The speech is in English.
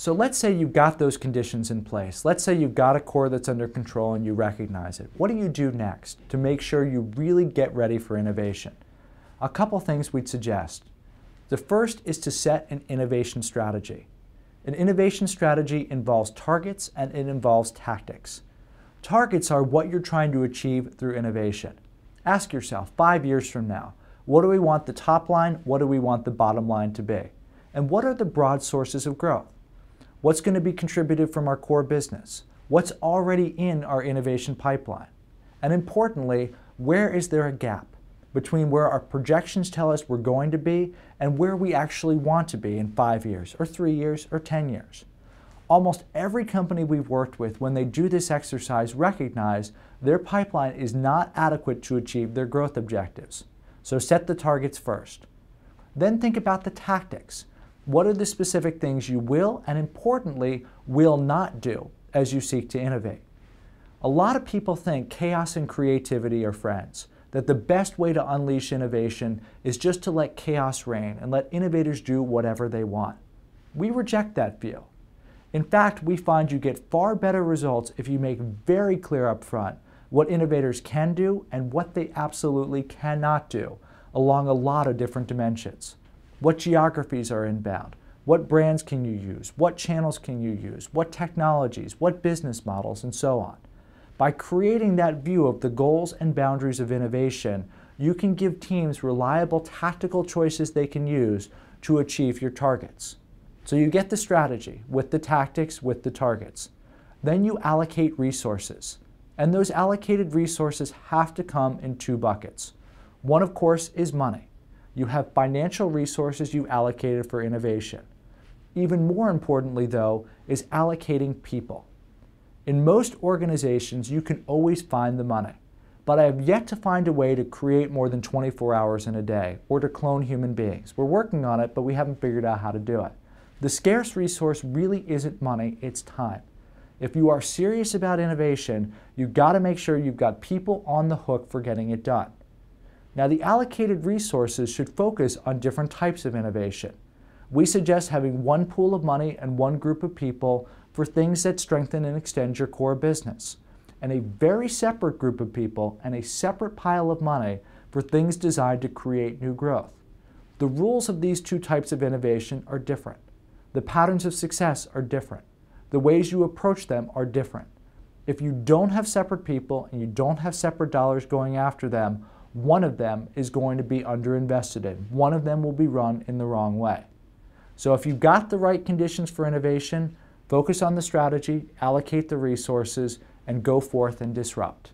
So let's say you've got those conditions in place. Let's say you've got a core that's under control and you recognize it. What do you do next to make sure you really get ready for innovation? A couple things we'd suggest. The first is to set an innovation strategy. An innovation strategy involves targets and it involves tactics. Targets are what you're trying to achieve through innovation. Ask yourself, 5 years from now, what do we want the top line, what do we want the bottom line to be? And what are the broad sources of growth? What's going to be contributed from our core business? What's already in our innovation pipeline? And importantly, where is there a gap between where our projections tell us we're going to be and where we actually want to be in 5 years or 3 years or 10 years? Almost every company we've worked with, when they do this exercise, recognize their pipeline is not adequate to achieve their growth objectives. So set the targets first. Then think about the tactics. What are the specific things you will and, importantly, will not do as you seek to innovate? A lot of people think chaos and creativity are friends, that the best way to unleash innovation is just to let chaos reign and let innovators do whatever they want. We reject that view. In fact, we find you get far better results if you make very clear up front what innovators can do and what they absolutely cannot do along a lot of different dimensions. What geographies are inbound? What brands can you use? What channels can you use? What technologies? What business models? And so on. By creating that view of the goals and boundaries of innovation, you can give teams reliable tactical choices they can use to achieve your targets. So you get the strategy with the tactics, with the targets. Then you allocate resources. And those allocated resources have to come in two buckets. One, of course, is money. You have financial resources you allocated for innovation. Even more importantly, though, is allocating people. In most organizations, you can always find the money, but I have yet to find a way to create more than 24 hours in a day or to clone human beings. We're working on it, but we haven't figured out how to do it. The scarce resource really isn't money, it's time. If you are serious about innovation, you've got to make sure you've got people on the hook for getting it done. Now, the allocated resources should focus on different types of innovation. We suggest having one pool of money and one group of people for things that strengthen and extend your core business, and a very separate group of people and a separate pile of money for things designed to create new growth. The rules of these two types of innovation are different. The patterns of success are different. The ways you approach them are different. If you don't have separate people and you don't have separate dollars going after them, one of them is going to be underinvested in. One of them will be run in the wrong way. So if you've got the right conditions for innovation, focus on the strategy, allocate the resources, and go forth and disrupt.